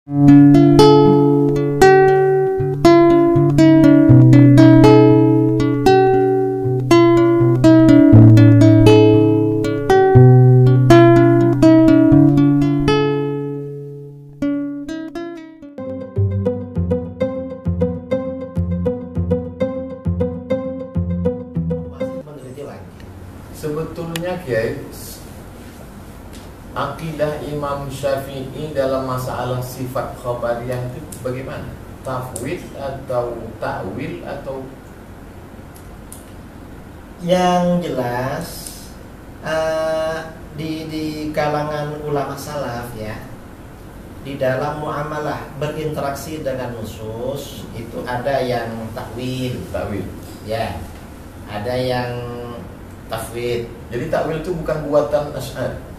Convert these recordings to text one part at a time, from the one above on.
Sebetulnya Kiai, akidah Imam Syafi'i dalam masalah sifat khabariyah itu bagaimana? Tafwid atau ta'wil atau? Yang jelas di kalangan ulama salaf ya, di dalam muamalah berinteraksi dengan nusus itu ada yang takwil, ya, ada yang tafwid. Jadi takwil itu bukan buatan Asy'ari.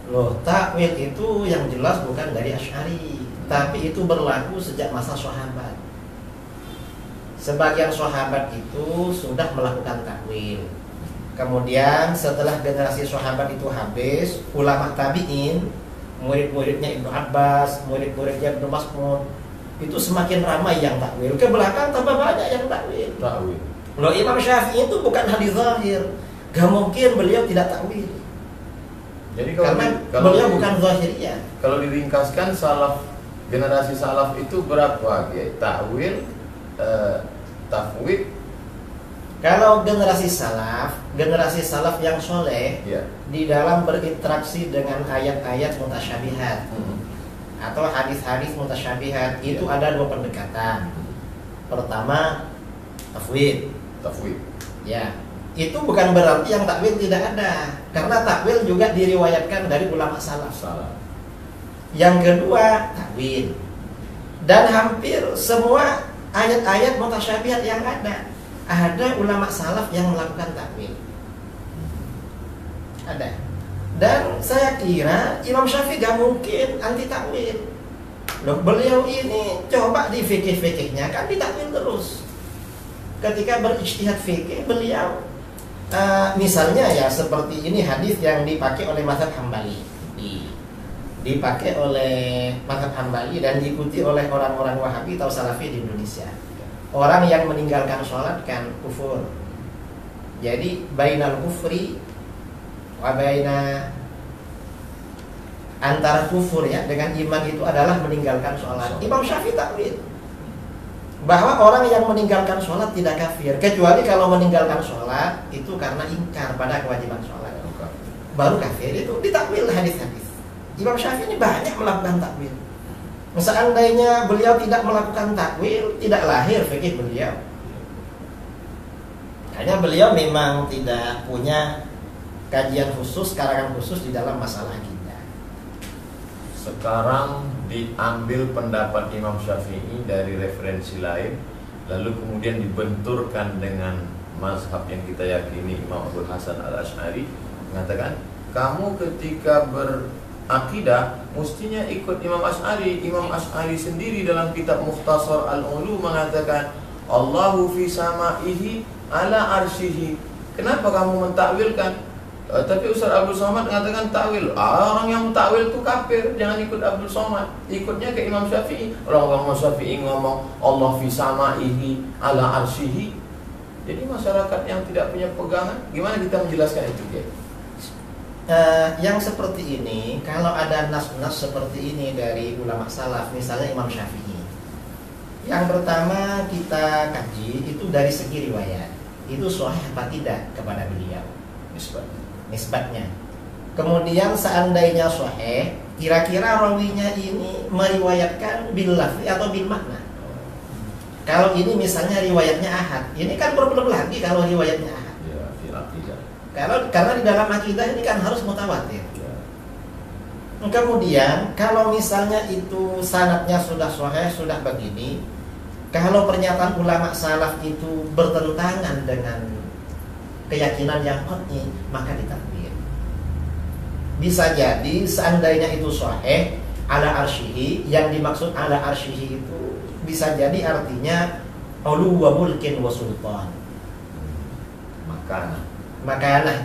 Loh, takwil itu yang jelas bukan dari Asy'ari, tapi itu berlaku sejak masa sahabat. Sebagian sahabat itu sudah melakukan takwil. Kemudian setelah generasi sahabat itu habis, ulama tabi'in, murid-muridnya Ibnu Abbas, murid-muridnya Ibnu Mas'ud, itu semakin ramai yang takwil. Ke belakang tambah banyak yang takwil. Loh, Imam Syafi'i itu bukan hadis zahir. Gak mungkin beliau tidak takwil. Jadi karena beliau bukan zahiriyah. Kalau diringkaskan salaf, generasi salaf itu berapa? Takwil, tafwid. Kalau generasi salaf yang soleh, ya, di dalam berinteraksi dengan ayat-ayat mutasyabihat atau hadis-hadis mutasyabihat, itu ada dua pendekatan. Pertama, tafwid. Ya, itu bukan berarti yang takwil tidak ada, karena takwil juga diriwayatkan dari ulama salaf. Yang kedua, takwil. Dan hampir semua ayat-ayat mutasyabihat yang ada ulama salaf yang melakukan takwil. Ada. Dan saya kira Imam Syafi'i gak mungkin anti takwil. Loh, beliau ini coba di fikih-fikihnya kan ditakwil terus. Ketika berijtihad fikih, beliau misalnya ya seperti ini hadis yang dipakai oleh mazhab Hambali, dipakai oleh mazhab Hambali dan diikuti oleh orang-orang Wahabi atau Salafi di Indonesia. Orang yang meninggalkan sholat kan kufur. Jadi bainal kufri wa baina, antara kufur ya dengan iman itu adalah meninggalkan sholat. Imam Syafi'i takwil bahwa orang yang meninggalkan sholat tidak kafir, kecuali kalau meninggalkan sholat itu karena ingkar pada kewajiban sholat, baru kafir. Itu ditakwil hadis-hadis. Imam Syafi'i ini banyak melakukan takwil. Seandainya beliau tidak melakukan takwil, tidak lahir fikih beliau. Hanya beliau memang tidak punya kajian khusus, karangan khusus di dalam masalah akidah. Sekarang diambil pendapat Imam Syafi'i dari referensi lain, lalu kemudian dibenturkan dengan mazhab yang kita yakini Imam Abu Hasan al-Asy'ari, mengatakan kamu ketika berakidah mestinya ikut Imam Asy'ari. Imam Asy'ari sendiri dalam kitab Mukhtasar al-Ulu mengatakan Allahu fi sama'ihi ala arsyihi. Kenapa kamu mentakwilkan? Tapi Ustaz Abdul Somad mengatakan takwil. Orang yang takwil itu kafir, jangan ikut Abdul Somad, ikutnya ke Imam Syafi'i. Orang Syafi'i ngomong Allah fi sama'ihi ala arsyihi. Jadi masyarakat yang tidak punya pegangan, gimana kita menjelaskan itu, ya? Yang seperti ini, kalau ada nas-nas seperti ini dari ulama salaf, misalnya Imam Syafi'i, yang pertama kita kaji itu dari segi riwayat, itu sahih apa tidak kepada beliau, nisbatnya. Kemudian seandainya sahih, kira-kira rawinya ini meriwayatkan bil lafzi atau bil makna. Kalau ini misalnya riwayatnya ahad, ini kan problem lagi kalau riwayatnya ahad. Karena di dalam akidah ini kan harus mutawatir. Kemudian kalau misalnya itu sanadnya sudah sahih, sudah begini, kalau pernyataan ulama salaf itu bertentangan dengan keyakinan yang qat'i, maka ditakwil. Bisa jadi seandainya itu sahih ala arsyihi, yang dimaksud ala arsyihi itu bisa jadi artinya ulu wa mulkin wa sultan. Makanah.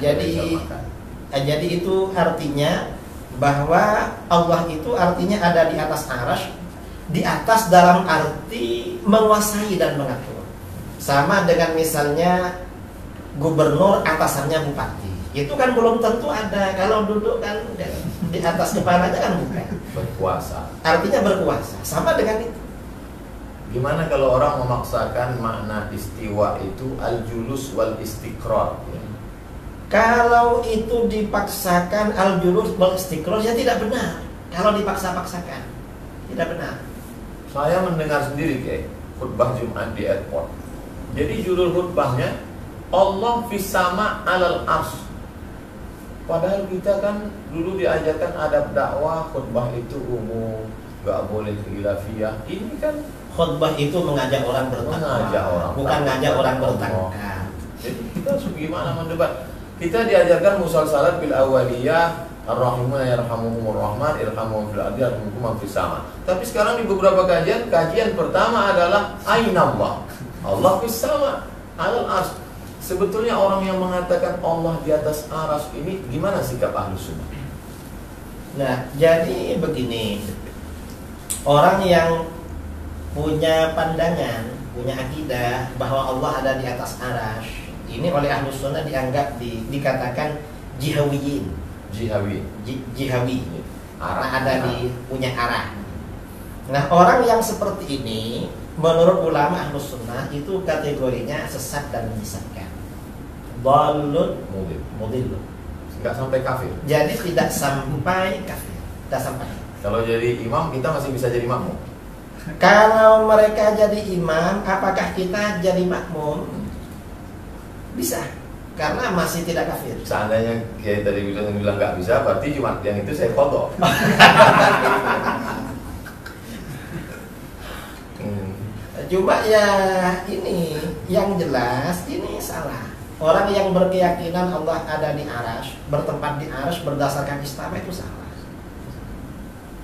Jadi itu artinya bahwa Allah itu artinya ada di atas arasy, di atas dalam arti menguasai dan mengatur. Sama dengan misalnya gubernur atasannya bupati, itu kan belum tentu ada. Kalau duduk kan di atas kepalanya kan bukan. Berkuasa. Artinya berkuasa. Sama dengan itu. Gimana kalau orang memaksakan makna istiwa itu al-julus wal istiqrar? Ya. Kalau itu dipaksakan al-julus wal istiqrar, ya tidak benar. Kalau dipaksa-paksakan, tidak benar. Saya mendengar sendiri kayak khutbah Jumat di airport. Jadi judul khutbahnya Allah fis sama alal ars. Padahal kita kan dulu diajarkan adab dakwah, khutbah itu umum, nggak boleh khilafiyah. Ini kan Khutbah itu mengajak orang bertakwa, bukan ngajak orang bertengkar. Jadi kita gimana mendebat? Kita diajarkan musalsalat bil awaliyah, ar-rahimuna yarhamuhumur rahman, irhamuhum fil ardi yarhamukum fis sama. Tapi sekarang di beberapa kajian pertama adalah ainallah. Allah fis sama, alal ars. Sebetulnya orang yang mengatakan Allah di atas aras ini gimana sikap Ahlus Sunnah? Nah, jadi begini. Orang yang punya pandangan, punya akidah bahwa Allah ada di atas arasy, ini oleh Ahlus Sunnah dianggap dikatakan jihawiyin. Jihawi. Arah ada punya arah. Nah, orang yang seperti ini menurut ulama Ahlus Sunnah itu kategorinya sesat dan menyesatkan. Dhalun mudil. Enggak sampai kafir. Jadi tidak sampai kafir. Tidak sampai. Kalau jadi imam kita masih bisa jadi makmum. Kalau mereka jadi imam, apakah kita jadi makmum? Bisa, karena masih tidak kafir. Seandainya kayak tadi bilang nggak bisa, berarti cuma yang itu saya qadha. Cuma ya ini yang jelas ini salah. Orang yang berkeyakinan Allah ada di arasy, bertempat di arasy berdasarkan istiwa itu salah.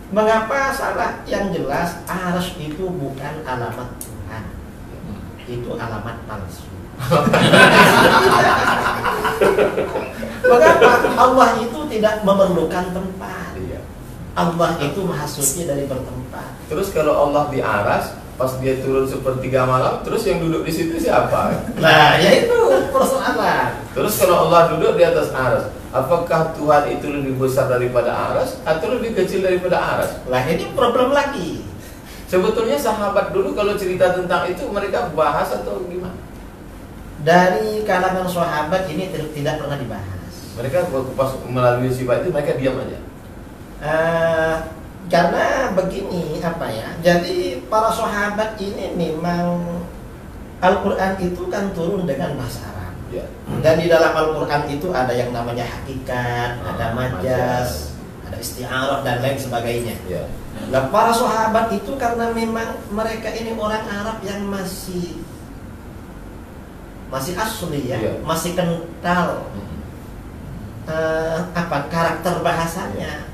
Mengapa salah? Yang jelas arasy itu bukan alamat Tuhan. Itu alamat palsu. Mengapa? Allah itu tidak memerlukan tempat. Allah itu maha suci dari bertempat. Terus kalau Allah di aras, pas dia turun sepertiga malam, terus yang duduk di situ siapa? Nah, ya itu persoalan. Terus kalau Allah duduk di atas aras, apakah Tuhan itu lebih besar daripada aras atau lebih kecil daripada aras? Lah ini problem lagi. Sebetulnya sahabat dulu kalau cerita tentang itu mereka bahas atau gimana? Dari kalangan sahabat ini tidak pernah dibahas. Mereka pas melalui sifat itu mereka diam aja. Karena begini jadi para sahabat ini memang Al-Quran itu kan turun dengan bahasa Arab ya. Dan di dalam Al-Quran itu ada yang namanya hakikat, ada majaz, ada isti'arah dan lain sebagainya ya. Nah, para sahabat itu karena memang mereka ini orang Arab yang masih asli ya. Masih kental karakter bahasanya.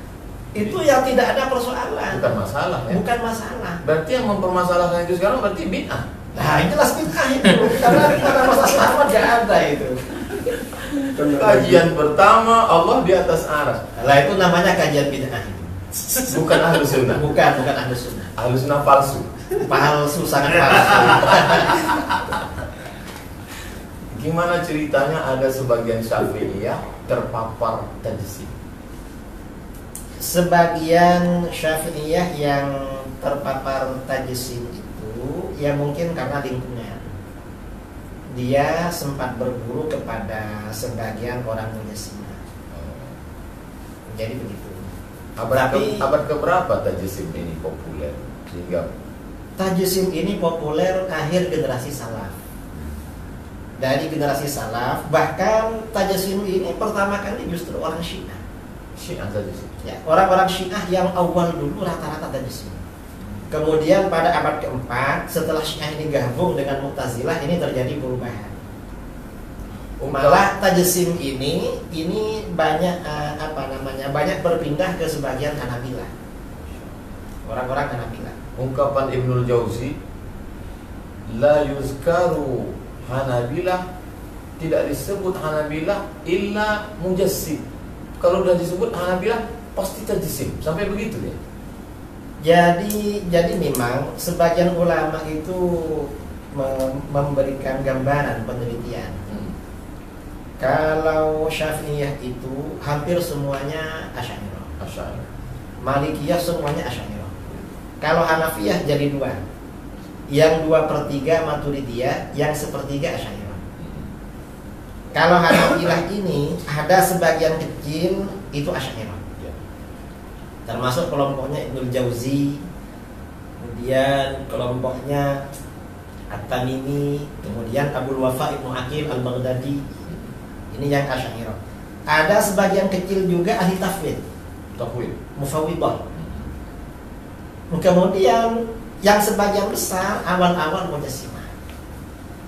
Itu yang tidak ada persoalan. Bukan masalah ya. Bukan masalah. Berarti yang mempermasalahkan itu sekarang berarti bid'ah. Nah, jelas bid'ah itu. Karena pada masa sahabat gak ada itu. Kajian pertama Allah di atas aras. Lah itu namanya kajian bid'ah. Bukan Ahlus Sunnah. Bukan Ahlus Sunnah. Ahlus Sunnah palsu. Palsu, sangat palsu. Gimana ceritanya ada sebagian Syafi'iyah terpapar tajsim? Sebagian Syafi'iyah yang terpapar tajsim itu ya mungkin karena lingkungan. Dia sempat berguru kepada sebagian orang Mujassimah. Jadi begitu. Abad keberapa tajsim ini populer? Sehingga tajsim ini populer akhir generasi salaf. Dari generasi salaf, bahkan tajsim ini pertama kali justru orang Syiah. Syiah tajsim. Ya, orang-orang Syiah yang awal dulu rata-rata tajsim. Kemudian pada abad keempat, setelah Syiah ini gabung dengan Mu'tazilah, ini terjadi perubahan. Malah tajsim ini banyak banyak berpindah ke sebagian Hanabilah. Orang-orang Hanabilah. Ungkapan Ibnul Jauzi, la yuzkaru Hanabilah, tidak disebut Hanabilah illa mujassim. Kalau sudah disebut Hanabilah pasti tajsim. Sampai begitu ya. Jadi memang sebagian ulama itu memberikan gambaran penelitian. Kalau Syafi'iyah itu hampir semuanya Asy'ariyah. Malikiyah semuanya Asy'ariyah. Kalau Hanafiyah jadi dua. Yang 2/3 Maturidiyah, yang 1/3 Asy'ariyah. Kalau Hanafilah ini ada sebagian kecil itu Asy'ariyah. Termasuk kelompoknya Ibnul Jauzi, kemudian kelompoknya At-Tamimi, kemudian Abul Wafa Ibnu Aqil Al-Baghdadi. Ini yang Asy'ariyah. Ada sebagian kecil juga ahli tafwid, Mufawwidah. Kemudian yang sebagian besar awal-awal Mujassimah.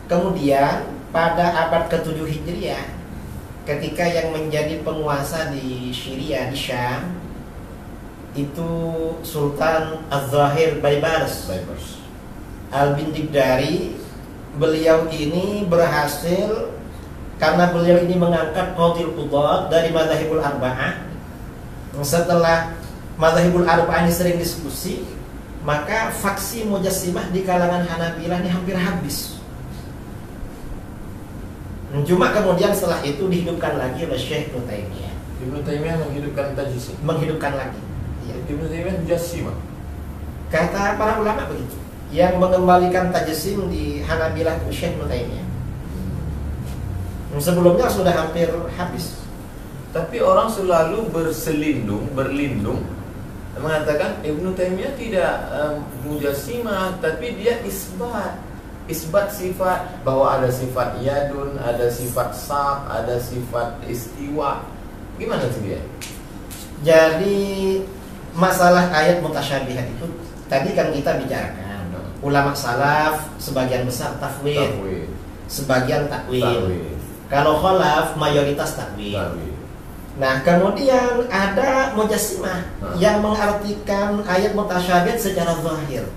Kemudian pada abad ke-7 Hijriah, ketika yang menjadi penguasa di Syria, di Syam, itu Sultan Az-Zahir Baybars Al-Bindibdari. Beliau ini berhasil karena beliau ini mengangkat Qadhil Qudat dari Madzhabul Arba'ah. Setelah Madzhabul Arba'ah ini sering diskusi, maka faksi Mujassimah di kalangan Hanabilah ini hampir habis. Cuma kemudian setelah itu dihidupkan lagi oleh Syekh Ibnu Taimiyah. Ibnu Taimiyah menghidupkan tajsim. Menghidupkan lagi. Ibnu Taimiyah Mujassimah. Kata para ulama begitu. Yang mengembalikan tajsim di Hanabilah itu Syekh Ibnu Taimiyah. Sebelumnya sudah hampir habis. Tapi orang selalu berlindung mengatakan Ibnu Taimiyah tidak Mujassimah, tapi dia isbat sifat, bahwa ada sifat yadun, ada sifat saq, ada sifat istiwa. Gimana sih dia? Jadi masalah ayat mutasyabihat itu tadi kan kita bicarakan. Ulama salaf sebagian besar tafwid. Sebagian takwil. Kalau khalaf mayoritas takwil. Nah, kemudian ada Mujassimah yang mengartikan ayat mutasyabihat secara zahir.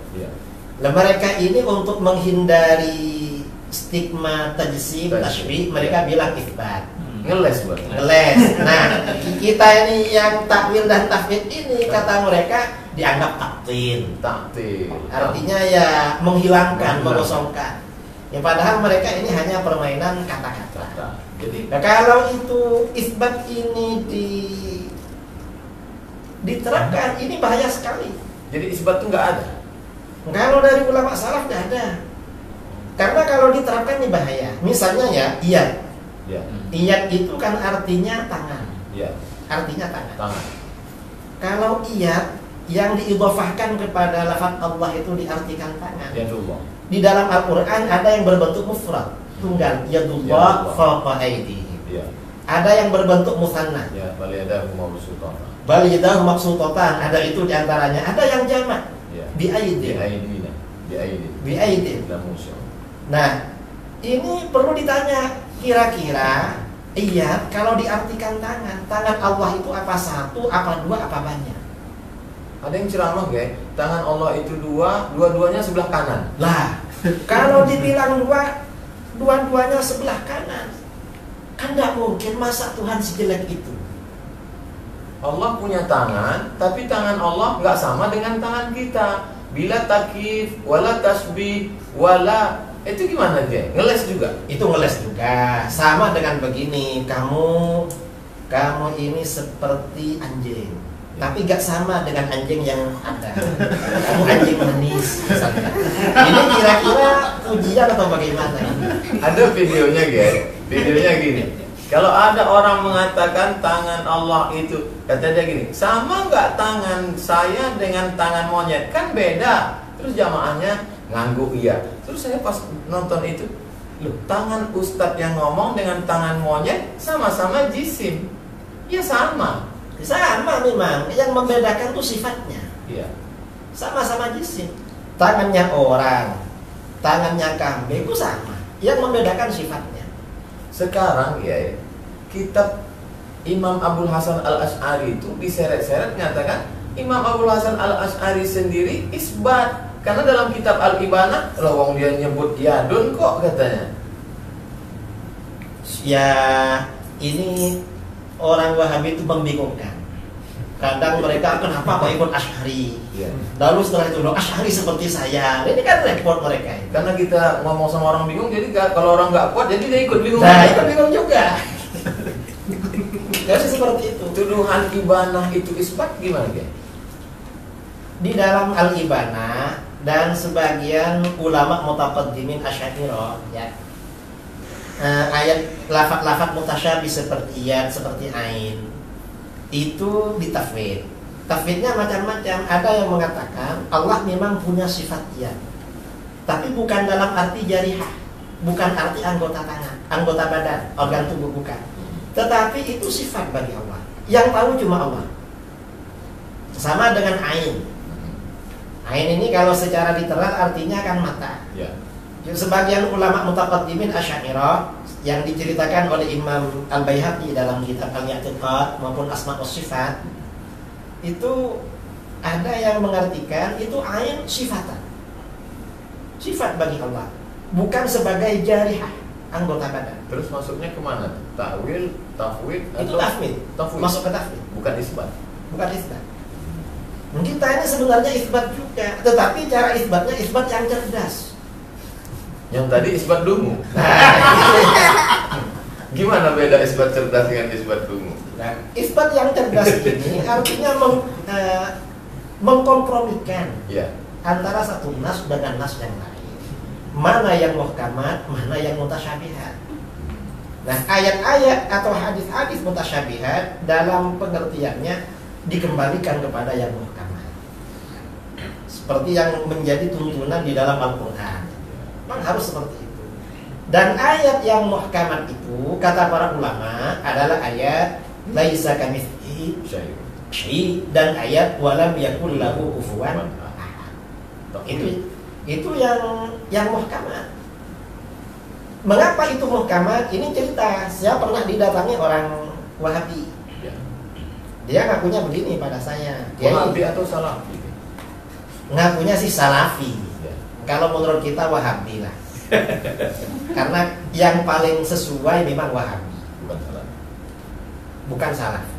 Nah, mereka ini untuk menghindari stigma tajsim, tashbih, mereka bilang isbat. Ngeles. Nah, kita ini yang takwil dan tafwid ini kata mereka dianggap taktil. Artinya ya menghilangkan, mengosongkan. Ya padahal mereka ini hanya permainan kata-kata. Jadi nah, kalau itu isbat ini diterapkan, ini bahaya sekali. Jadi isbat itu nggak ada. Kalau dari ulama salaf nggak ada. Karena kalau diterapkan ini bahaya. Misalnya ya, iyad itu kan artinya tangan. Artinya tangan. Kalau iyad yang diidhofahkan kepada lafaz Allah itu diartikan tangan. Di dalam Al-Quran ada yang berbentuk mufrad, tunggal, yadullah fawqa aydihim. Ada yang berbentuk musanna. Bal yadahu mabsutatan. Ada itu diantaranya. Ada yang jamak. Bi aydin. Nah, ini perlu ditanya, kira-kira iya kalau diartikan tangan Allah itu apa satu, apa dua, apa banyak? Ada yang ceramah guys, tangan Allah itu dua-duanya sebelah kanan. Lah, kalau dibilang dua-duanya sebelah kanan, kan nggak mungkin, masa Tuhan sejelek itu? Allah punya tangan, tapi tangan Allah nggak sama dengan tangan kita. Bila takif, wala tasbih, wala itu gimana dia? Ngeles juga? Itu ngeles juga. Sama dengan begini, kamu ini seperti anjing. Tapi gak sama dengan anjing yang ada. Kamu anjing manis misalnya. Ini kira-kira ujian atau bagaimana? Ada videonya guys. Videonya gini. Kalau ada orang mengatakan tangan Allah itu, kata dia gini, sama nggak tangan saya dengan tangan monyet? Kan beda. Terus jamaahnya ngangguk iya. Terus saya pas nonton itu, loh, tangan ustadz yang ngomong dengan tangan monyet sama-sama jisim. Ya sama. Sama memang, yang membedakan tuh sifatnya. Sama-sama jisim. Tangannya orang, tangannya kambing itu sama. Yang membedakan sifatnya. Sekarang ya, kitab Imam Abul Hasan Al-Asy'ari itu diseret-seret mengatakan Imam Abul Hasan Al-Asy'ari sendiri isbat. Karena dalam kitab Al-Ibanah, lowong dia nyebut yadun kok katanya. Ya, ini orang Wahabi itu membingungkan. Kadang mereka kenapa kok ikut Asy'ari? Ya. Lalu setelah itu lo Asy'ari seperti saya. Ini kan repot mereka ini. Karena kita ngomong sama orang bingung, jadi kalau orang nggak kuat, jadi dia ikut bingung. Nah, itu bingung juga. Jadi seperti itu. Tuduhan ibanah itu isbat gimana ya? Di dalam Al-Ibanah dan sebagian ulama mutaqaddimin Asy'ariyah ya. Ayat lafaz-lafaz mutasyabih seperti iyad, seperti ain itu ditafwid. Tafwidnya macam-macam. Ada yang mengatakan Allah memang punya sifat iyad, tapi bukan dalam arti jarihah, bukan arti anggota tangan, anggota badan, organ tubuh, bukan. Tetapi itu sifat bagi Allah. Yang tahu cuma Allah. Sama dengan ain. Ain ini kalau secara literal artinya kan mata. Ya. Sebagian ulama mutaqaddimin Asy'ariyah yang diceritakan oleh Imam Al-Baihaqi dalam kitab Al-I'tiqad maupun Asma' wa Sifat, itu ada yang mengartikan itu ain sifatan. Sifat bagi Allah, bukan sebagai jarihah, anggota badan. Terus masuknya kemana? Ta'wil, tafwid, Itu tafwid. Masuk ke tafwid. Bukan isbat. Bukan isbat. Kita ini sebenarnya isbat juga, tetapi cara isbatnya isbat yang cerdas. Yang tadi isbat dungu. Gimana beda isbat cerdas dengan isbat dungu? Nah, isbat yang cerdas ini artinya mengkompromikan Ya. antara satu nas dengan nas yang lain. Mana yang muhkamat, mana yang mutasyabihat. Nah, ayat-ayat atau hadis-hadis mutasyabihat dalam pengertiannya dikembalikan kepada yang muhkamat. Seperti yang menjadi tuntunan di dalam Al-Qur'an. Memang harus seperti itu. Dan ayat yang muhkamat itu kata para ulama adalah ayat laisa kamitslihi syai' dan ayat walam yakul lahu kufuwan ahad. Itu yang muhkamat. Mengapa itu muhkamat? Ini cerita. Saya pernah didatangi orang Wahabi. Ya. Dia ngakunya begini pada saya. Wahabi atau Salafi? Ngakunya sih Salafi. Ya. Kalau menurut kita Wahabi lah. Karena yang paling sesuai memang Wahabi, Bukan Salafi. bukan Salafi.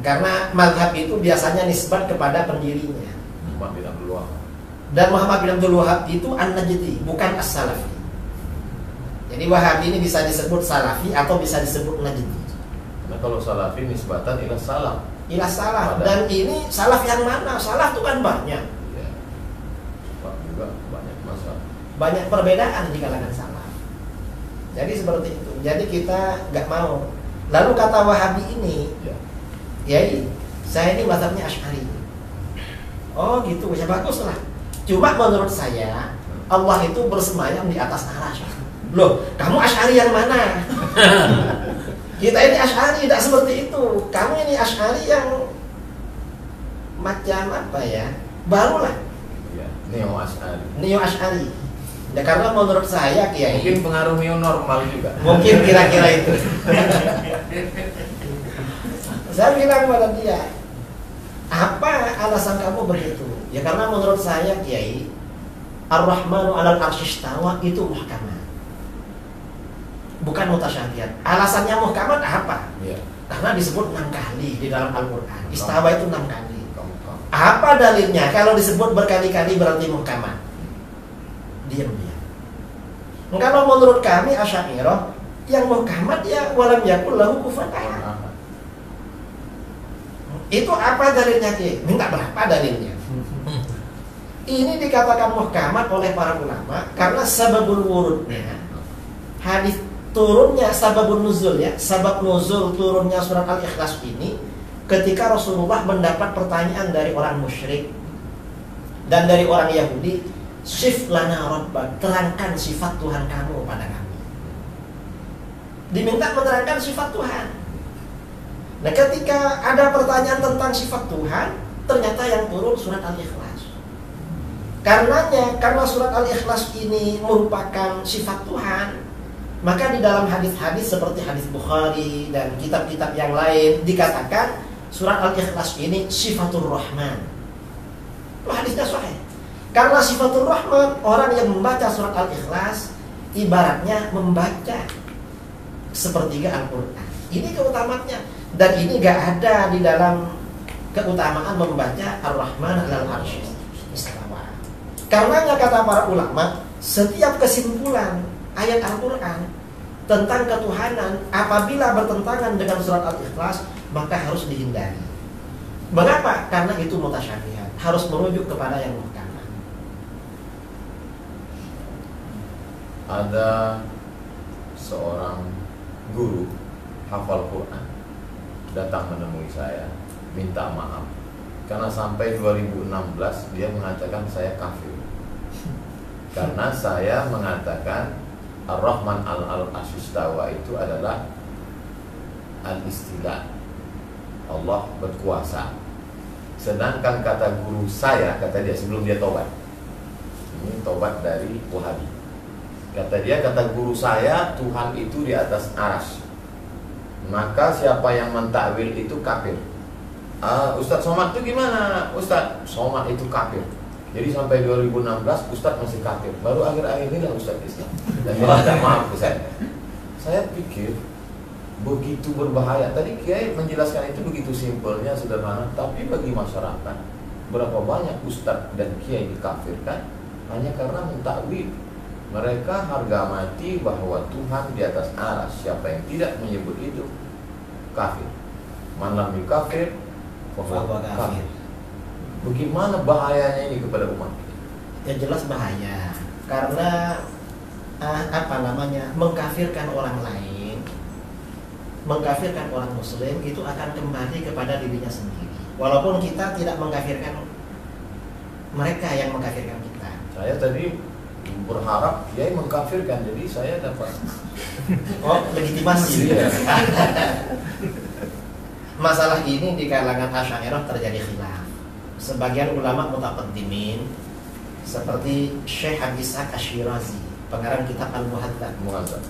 Karena mazhab itu biasanya nisbat kepada pendirinya. Muhammad bin Abdul Wahab. Dan Muhammad bin Abdul Wahab itu An-Najdi, bukan As-Salafi. Jadi Wahabi ini bisa disebut Salafi atau bisa disebut Najdi. Karena kalau Salafi nisbatan ila salaf. Ila salaf. Dan ini salaf yang mana? Salaf itu kan banyak. Ya. Salaf juga banyak masalah. Banyak perbedaan di kalangan salaf. Jadi seperti itu. Jadi kita nggak mau. Lalu kata Wahabi ini, Ya. ya saya ini mazhabnya Asy'ari. Oh gitu, ya bagus lah. Cuma menurut saya Allah itu bersemayam di atas arasy. Loh, kamu Asy'ari yang mana? Kita ini Asy'ari tidak seperti itu. Kamu ini Asy'ari yang macam apa ya? Barulah. Ya. Neo Asy'ari. Neo Asy'ari. Ya karena menurut saya Kiai, Mungkin pengaruh neo normal juga. mungkin kira-kira itu. Saya bilang pada dia, apa alasan kamu begitu? Ya karena menurut saya Kiai, Ar-Rahmanu 'alal 'arsy istawa itu muhkamat, bukan mutasyabihat. Alasannya muhkamat apa? Ya. Karena disebut 6 kali di dalam Al-Qur'an. Istawa itu 6 kali. Kamu. Apa dalilnya? Kalau disebut berkali-kali berarti muhkamat. Diam dia. Kalau menurut kami Asy'ariyah, yang muhkamat ya walam yakul lahu kufuwan ahad. Itu apa dalilnya Ki? Minta berapa dalilnya? Ini dikatakan muhkamat oleh para ulama karena sababul wurudnya, hadis turunnya, sababun nuzul ya, sabab nuzul turunnya surat Al-Ikhlas ini ketika Rasulullah mendapat pertanyaan dari orang musyrik dan dari orang Yahudi, sif lana rabbak, terangkan sifat Tuhan kamu pada kami. Diminta menerangkan sifat Tuhan. Nah, ketika ada pertanyaan tentang sifat Tuhan, ternyata yang turun surat Al-Ikhlas. Karena surat Al-Ikhlas ini merupakan sifat Tuhan, maka di dalam hadis-hadis seperti hadis Bukhari dan kitab-kitab yang lain dikatakan surat Al-Ikhlas ini sifatur Rahman. Itu hadisnya sahih. Karena sifatur Rahman, orang yang membaca surat Al-Ikhlas ibaratnya membaca sepertiga Al-Qur'an. Ini keutamaannya. Dan ini gak ada di dalam keutamaan membaca Ar-Rahman 'alal 'arsy istawa. Karenanya kata para ulama, setiap kesimpulan ayat Al-Qur'an tentang ketuhanan apabila bertentangan dengan surat Al-Ikhlas maka harus dihindari. Mengapa? Karena itu mutasyabihat, harus merujuk kepada yang muhkamat. Ada seorang guru hafal Quran datang menemui saya, minta maaf karena sampai 2016 dia mengatakan saya kafir karena saya mengatakan Ar-Rahman al-Arsy istawa itu adalah al-istilah, Allah berkuasa. Sedangkan kata guru saya, kata dia sebelum dia tobat, ini tobat dari Wahabi, kata dia, kata guru saya, Tuhan itu di atas arsy, maka siapa yang mentakwil itu kafir. Ustadz Somad itu gimana? Ustadz Somad itu kafir. Jadi sampai 2016 Ustadz masih kafir. Baru akhir-akhir ini lah Ustadz Islam. Dan dia minta maaf ke saya. Saya pikir begitu berbahaya. Tadi Kiai menjelaskan itu begitu simpelnya, sederhana. Tapi bagi masyarakat, berapa banyak Ustadz dan Kiai dikafirkan hanya karena mentakwil. Mereka harga mati bahwa Tuhan di atas arsy. Siapa yang tidak menyebut itu kafir. Man lam yukafir fahuwa kafir. Bagaimana bahayanya ini kepada umat? Ya jelas bahaya. Karena mengkafirkan orang lain, mengkafirkan orang muslim itu akan kembali kepada dirinya sendiri. Walaupun kita tidak mengkafirkan mereka yang mengkafirkan kita. Saya tadi berharap dia mengkafirkan, jadi saya dapat legitimasi. Iya. Masalah ini di kalangan Asy'ariyah terjadi khilaf. Sebagian ulama mutaqaddimin seperti Syekh Abi Ishaq Asy-Syirazi, pengarang kitab Al-Muhadzab,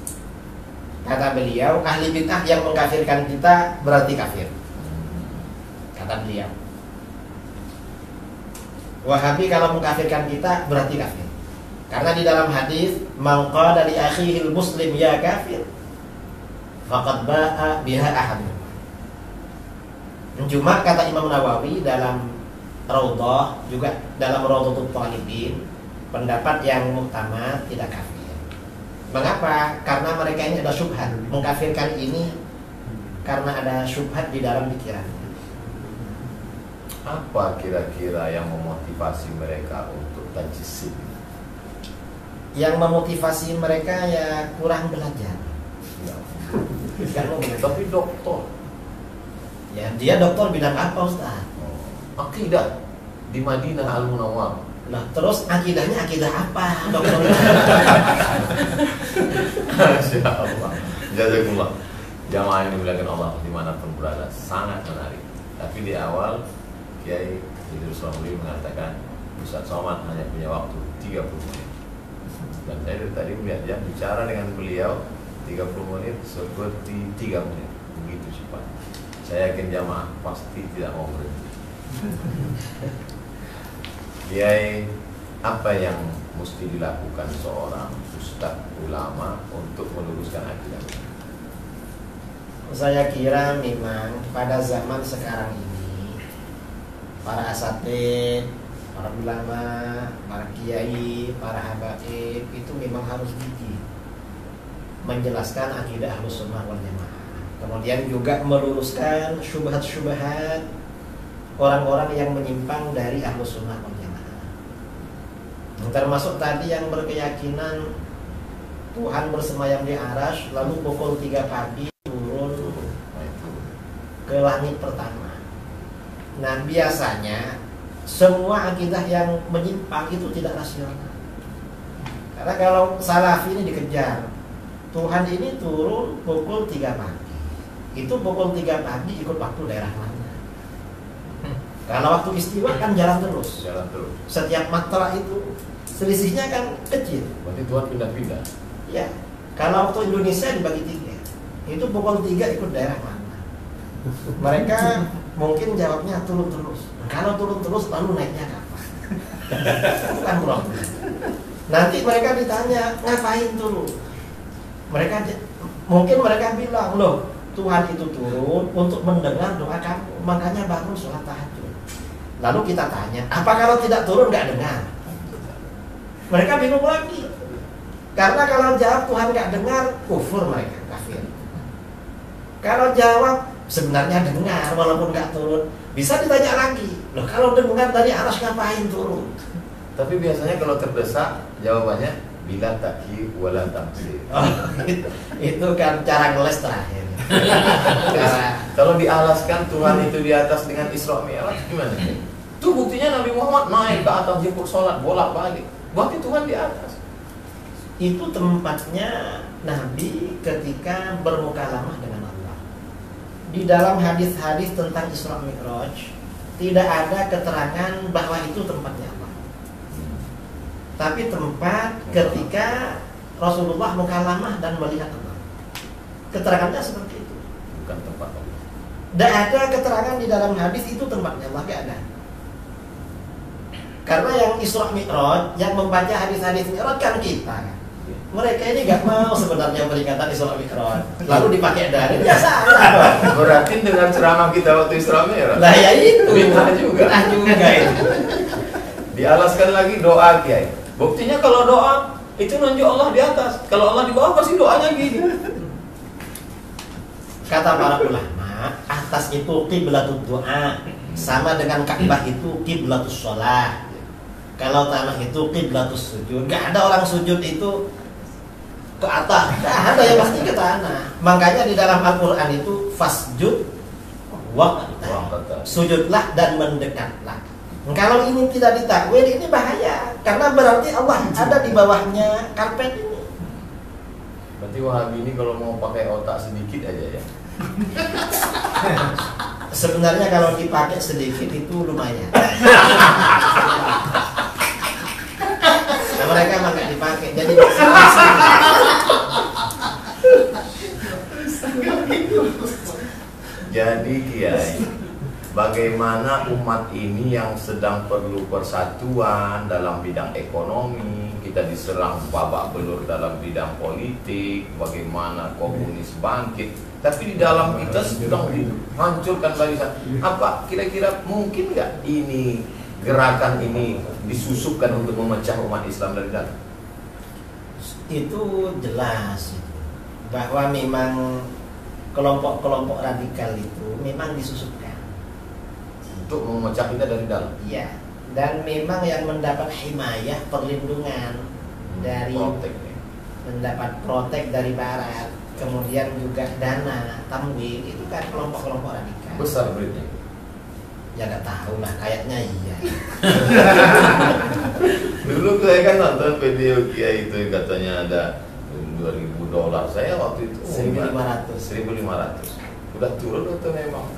kata beliau, ahli bid'ah yang mengkafirkan kita berarti kafir. Kata beliau, Wahabi kalau mengkafirkan kita berarti kafir. Karena di dalam hadis, man qala li akhihil muslim ya kafir, faqad ba'a biha ahadun. Cuma kata Imam Nawawi dalam Raudhah, juga dalam Raudhatul Talibin, pendapat yang muktamad tidak kafir. Mengapa? Karena mereka ini ada syubhat. Mengkafirkan ini karena ada syubhat di dalam pikiran. Apa kira-kira yang memotivasi mereka untuk tajsim? Yang memotivasi mereka ya kurang belajar. Tapi doktor. Ya, dia doktor bidang apa, Ustaz? Akidah di Madinah Al-Munawwarah. Nah, terus akidahnya akidah apa, dokter? Masya Allah. Jazakumullah. Jamaah ini dimuliakan Allah dimanapun berada, sangat menarik. Tapi di awal Kiai Idrus Ramli mengatakan Ustaz Somad hanya punya waktu 30 menit. Dan saya dari tadi melihat jam bicara dengan beliau 30 menit seperti 3 menit. Begitu cepat. Saya yakin jamaah pasti tidak mau berhenti. Kiai, apa yang mesti dilakukan seorang ustaz ulama untuk meluruskan akidah? Saya kira memang pada zaman sekarang ini para asatid, para ulama, para kiai, para habaib itu memang harus gigih menjelaskan akidah Ahlussunnah wal Jamaah. Kemudian juga meluruskan syubhat-syubhat orang-orang yang menyimpang dari Ahlussunnah wal Jamaah. Termasuk tadi yang berkeyakinan Tuhan bersemayam di arsy lalu pukul 3 pagi turun ke langit pertama. Nah, biasanya semua akidah yang menyimpang itu tidak rasional. Karena kalau salafi ini dikejar, Tuhan ini turun pukul 3 pagi. Itu pukul 3 pagi ikut waktu daerah mana? Kalau waktu istiwa kan jalan terus. Jalan terus. Setiap matra itu selisihnya kan kecil. Berarti Tuhan pindah-pindah. Ya. Kalau waktu Indonesia dibagi 3. Itu pukul 3 ikut daerah mana? Mereka mungkin jawabnya turun terus. Kalau turun terus lalu naiknya kapan? Bukan problem. Nanti mereka ditanya ngapain turun? Mungkin mereka bilang, loh Tuhan itu turun untuk mendengar doa kamu, makanya bangun sholat tahajud. Lalu kita tanya, apa kalau tidak turun nggak dengar? Mereka bingung lagi. Karena kalau jawab Tuhan nggak dengar, kufur mereka, kafir. Kalau jawab sebenarnya dengar walaupun nggak turun, bisa ditanya lagi. Loh kalau dengar dari aras ngapain turun? Tapi biasanya kalau terdesak jawabannya bila takyif wala tamthil. Itu kan cara ngeles terakhir. Kalau dialaskan Tuhan itu di atas dengan Isra Mi'raj gimana? Itu buktinya Nabi Muhammad naik ke atas jemput sholat bolak-balik. Berarti Tuhan di atas. Itu tempatnya Nabi ketika bermukalamah dengan Allah. Di dalam hadis-hadis tentang Isra Mi'raj tidak ada keterangan bahwa itu tempatnya Allah. Tapi tempat ketika Rasulullah mukalamah dan melihat Allah. Keterangannya seperti itu. Bukan tempat Allah. Tidak ada keterangan di dalam hadis itu tempatnya Allah, tidak ada. Karena yang Isra Mi'raj, yang membaca hadis-hadis Mi'raj kan kita. Mereka ini nggak mau sebenarnya peringatan Isra Mi'raj. Lalu dipakai dalil, ya salah. Berarti dengan ceramah kita waktu Isra Mi'raj. Lah ya itu. Bid'ah juga. Bid'ah juga itu. Dialaskan lagi doa Kiai. Buktinya kalau doa itu nunjuk Allah di atas. Kalau Allah di bawah pasti doanya gini. Kata para ulama, Atas itu qiblatud doa, sama dengan Ka'bah itu qiblatus sholat. Kalau tanah itu qiblatus sujud. Gak ada orang sujud itu ke atas, gak ada, yang pasti ke tanah. Makanya di dalam Al-Quran itu fasjud waqta, sujudlah dan mendekatlah. Kalau ini tidak ditakwil, ini bahaya. Karena berarti Allah ada di bawahnya karpet ini. Berarti Wahabi ini kalau mau pakai otak sedikit aja ya. Sebenarnya kalau dipakai sedikit itu lumayan. Nah, mereka emang nggak dipakai, jadi Jadi Kiai, bagaimana umat ini yang sedang perlu persatuan dalam bidang ekonomi, kita diserang babak belur dalam bidang politik, bagaimana komunis bangkit, tapi di dalam kita sedang dihancurkan barisan. Apa kira-kira mungkin nggak ini gerakan ini disusupkan untuk memecah umat Islam dari dalam? Itu jelas bahwa memang kelompok-kelompok radikal itu memang disusupkan Untuk memecah kita dari dalam. iya, dan memang yang mendapat himayah, perlindungan dari Protek, ya. mendapat protek dari barat, kemudian juga dana tamwil, itu kan kelompok-kelompok radikal. Besar duitnya. Ya nggak tahu lah, kayaknya iya. Dulu saya kan nonton video Kiai itu katanya ada $2.000. Saya waktu itu 1.500. 1.500. Udah turun atau memang?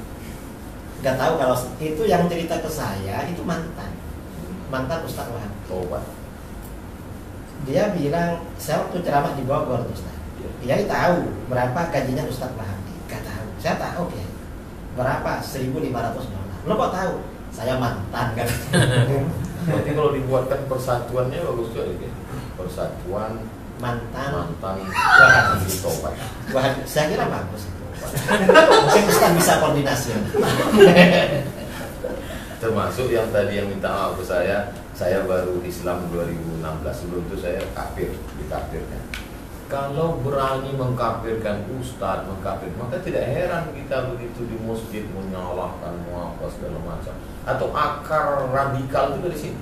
Nggak tahu, kalau itu yang cerita ke saya itu mantan Ustaz Wahab. Tobat. Dia bilang, saya waktu ceramah di Bogor Ustaz. Dia tahu berapa gajinya Ustaz Wahab. Nggak tahu. Saya tahu ya. Berapa? $1.500. Lo kok tahu? Saya mantan kan. Berarti kalau dibuatkan persatuannya bagus juga ya. Persatuan Mantan Wahab tobat. Wah, saya kira bagus. Mungkin Ustaz bisa koordinasi. Termasuk yang tadi yang minta maaf ke saya baru Islam 2016. Sebelum itu saya kafir, dikafirkan. Kalau berani mengkafirkan ustadz, maka tidak heran kita begitu di masjid menyalahkan apa segala macam. Atau akar radikal itu dari sini.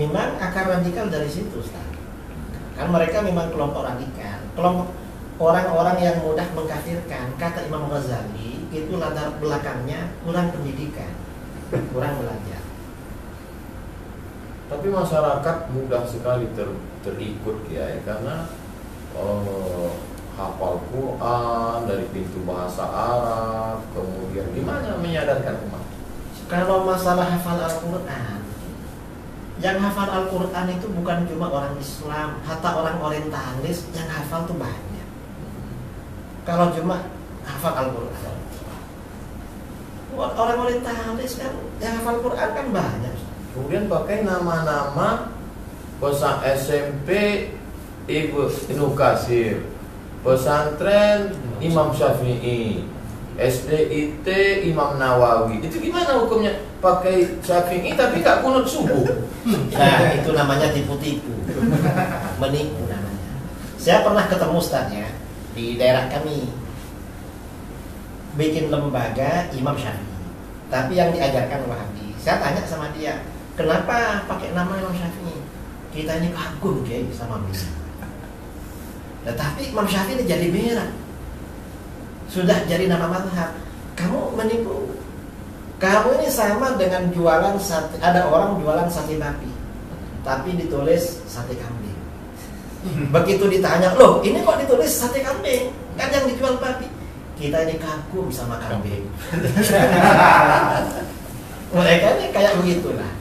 Memang akar radikal dari situ, Ustaz. Kan mereka memang kelompok radikal, kelompok orang-orang yang mudah mengkafirkan. Kata Imam Ghazali, itu latar belakangnya kurang pendidikan, kurang belajar. Tapi masyarakat mudah sekali terikut ya, karena hafal Quran dari pintu bahasa Arab, kemudian gimana menyadarkan umat? Kalau masalah hafal Al-Quran, yang hafal Al-Quran itu bukan cuma orang Islam, hatta orang orientalis yang hafal tuh banyak. Kalau cuma hafal Al-Quran, orang orientalis kan yang hafal Quran kan banyak. Kemudian pakai nama-nama bahasa SMP Ibnu Katsir, pesantren Imam Syafi'i, SDIT Imam Nawawi. Itu gimana hukumnya? Pakai Syafi'i tapi nggak kunut subuh. Nah, itu namanya tipu-tipu, menipu namanya. Saya pernah ketemu ustadznya di daerah kami, bikin lembaga Imam Syafi'i, tapi yang diajarkan Wahabi. Saya tanya sama dia, kenapa pakai nama Imam Syafi'i? Kita ini kagum Kiai sama beliau. Tetapi Imam Syafi'i ini jadi merah, sudah jadi nama mazhab. Kamu menipu. Kamu ini sama dengan jualan sate. Ada orang jualan sate babi, tapi ditulis sate kambing. Begitu ditanya, loh ini kok ditulis sate kambing? Kan yang dijual babi. Kita ini kagum sama kambing. Mereka ini kayak begitulah.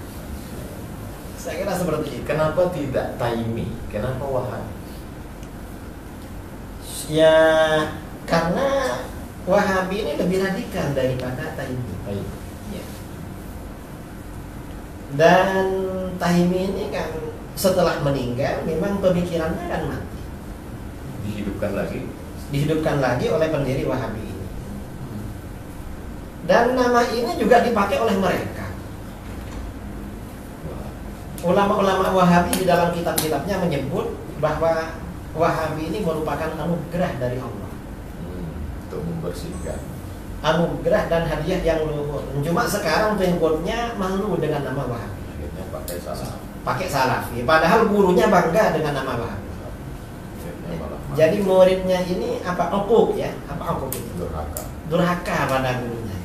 Saya kira seperti itu. Kenapa tidak Taimi? Kenapa Wahabi? Ya karena Wahabi ini lebih radikal daripada Taimi. Ya. Dan Taimi ini kan setelah meninggal memang pemikirannya kan mati. Dihidupkan lagi oleh pendiri Wahabi ini. Dan nama ini juga dipakai oleh mereka. Ulama-ulama Wahabi di dalam kitab-kitabnya menyebut bahwa Wahabi ini merupakan anugerah dari Allah. Untuk membersihkan. Anugerah dan hadiah yang luhur. Cuma sekarang pengikutnya malu dengan nama Wahabi. Akhirnya Pakai Salafi. Padahal gurunya bangga dengan nama Wahabi. Jadi muridnya ini apa? Okuk ya? Apa okuk itu? Durhaka pada gurunya.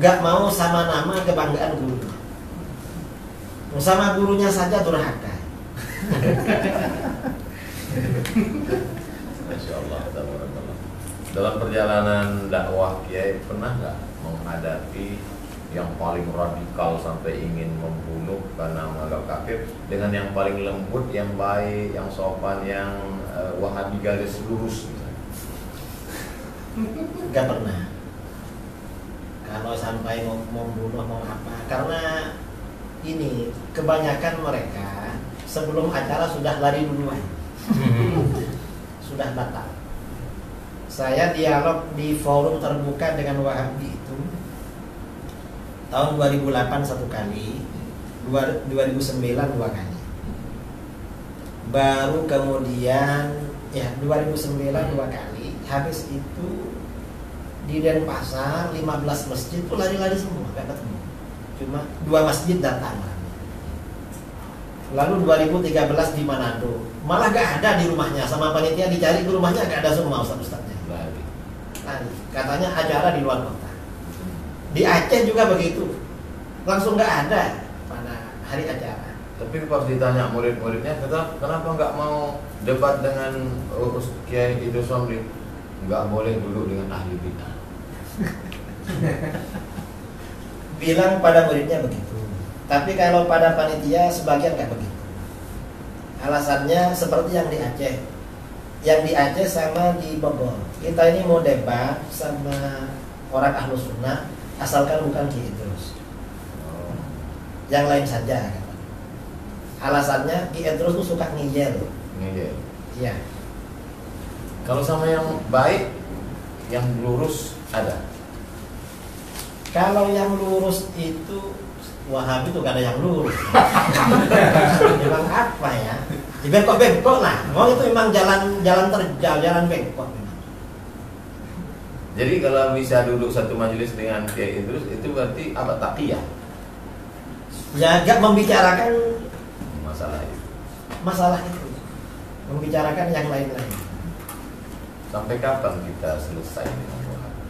Gak mau sama nama kebanggaan gurunya. Sama gurunya saja durhaka. Masya Allah. Dalam perjalanan dakwah Kiai pernah nggak menghadapi yang paling radikal sampai ingin membunuh karena menganggap kafir, dengan yang paling lembut, yang baik, yang sopan, yang Wahabi garis lurus? Gak pernah. Kalau sampai mau membunuh mau apa? Karena ini kebanyakan mereka sebelum acara sudah lari duluan. Sudah batal. Saya dialog di forum terbuka dengan Wahabi itu tahun 2008 satu kali, 2009 dua kali. Baru kemudian ya 2009 dua kali. Habis itu di Denpasar 15 masjid itu lari-lari semua, gak ketemu. Cuma 2 masjid datang. Lalu 2013 di Manado, malah gak ada di rumahnya, sama panitia dicari ke rumahnya gak ada semua ustadz-ustadznya. Katanya acara di luar kota. Di Aceh juga begitu, langsung gak ada pada hari acara. Tapi pas ditanya murid-muridnya, kenapa nggak mau debat dengan Kiai Idrus Somri? Nggak boleh duduk dengan ahli bid'ah. Bilang pada muridnya begitu. Tapi kalau pada panitia sebagian nggak begitu. Alasannya seperti yang di Aceh. Yang di Aceh sama di Bogor. Kita ini mau debat sama orang Ahlus Sunnah, asalkan bukan Kiai Idrus. Yang lain saja. Alasannya Kiai Idrus tuh suka ngiyel. Iya. Kalau sama yang baik, yang lurus ada. Kalau yang lurus itu Wahabi tuh gak ada yang lurus. Memang apa ya? Di bengkok-bengkok lah. Mau itu memang jalan terjal, jalan bengkok memang. Jadi kalau bisa duduk satu majelis dengan Kiai Idrus, itu berarti apa? Taqiyah. Ya gak membicarakan masalah itu. Membicarakan yang lain-lain. Sampai kapan kita selesai dengan Wahabi?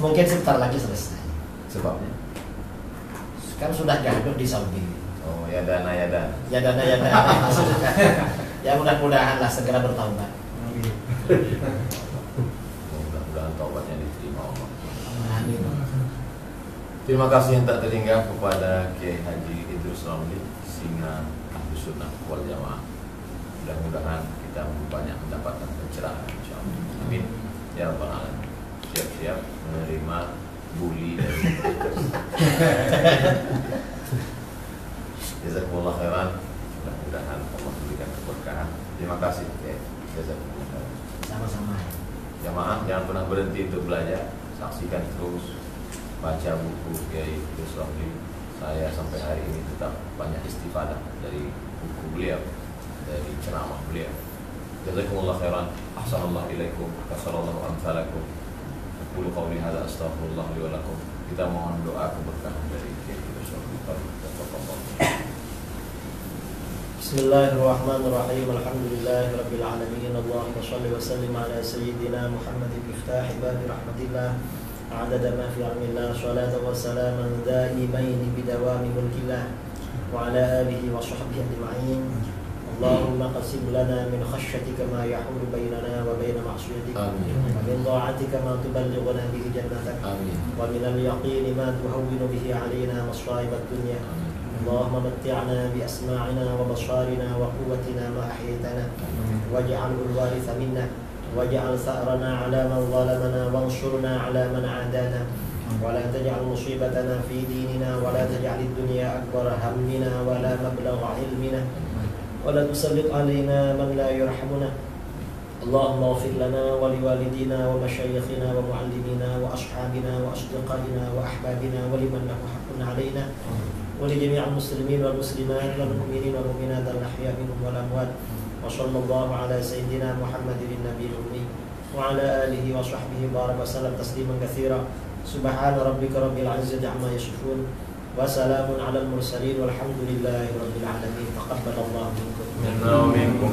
Mungkin sebentar lagi selesai. Sebabnya? Kan sudah gaduh di Saudi. Oh ya dana. Ya mudah-mudahan lah segera bertaubat. Mudah-mudahan taubatnya diterima Allah. Amin. Terima kasih yang tak terhingga kepada Kiai Haji Idrus Ramli, Singa Ahlus Sunnah wal Jamaah. Mudah-mudahan kita banyak mendapatkan pencerahan, insyaallah. Amin. Ya rabbal alamin. Siap-siap menerima bully dari Jazakumullah khairan. Mudah-mudahan Allah memberikan keberkahan. Terima kasih. Jazakumullah. Sama-sama. Jamaah jangan pernah berhenti untuk belajar, saksikan terus, baca buku Kiai Gus Ramli. Saya sampai hari ini tetap banyak istifadah dari buku beliau, dari ceramah beliau. Jazakumullah khairan, ahsanallahu ilaikum, kasarallahu amsalakum. Aqulu qawli hadza astaghfirullah li wa lakum. Kita mohon doa keberkahan dari Kiai Gus Ramli. Bismillahirrahmanirrahim. Alhamdulillahirabbil alamin. Allahumma shalli wa sallim ala sayyidina Muhammadin miftah babi rahmatillah. Adada ma fi ilmillah, salatu wa salaman daimain bidawami mulkillah wa ala alihi wa sahbihi ajma'in. Allahumma qasim lana min khashyatika ma yahulu bainana wa baina ma'siyatika, wa min ta'atika ma tuballighuna bihi jannatak, wa min al-yaqini ma tuhawwinu bihi 'alaina masa'ib ad-dunya. Allahumma matti'na bi asma'ina wa basarina wa quwwatina ma ahyaytana, waj'alhu al-waritha minna, waj'al tha'rana 'ala man zalamana wansurna 'ala man 'adana, wa la taj'al musibatana fi dinina, wa la taj'al ad-dunya akbar hammina wa la mablagha 'ilmina, wa la tusallit 'alaina man la yarhamuna. Allahumma ighfir lana wa liwalidina wa mashayikhina wa muallimina wa ashabina wa asdiqaina wa ahbabina wa liman lahu haqqun 'alaina wa li jami'il muslimin wal muslimat wal mu'minin wal mu'minat al-ahya' minhum wal amwat. Wa sallallahu ala sayyidina Muhammadin nabiyil ummi wa ala alihi wa sahbihi baraka wa sallam tasliman katsira. Subhana rabbika rabbil izzati amma yasifun wa salamun alal mursalin walhamdulillahi rabbil alamin. Taqabbalallahu minkum. Minna wa minkum.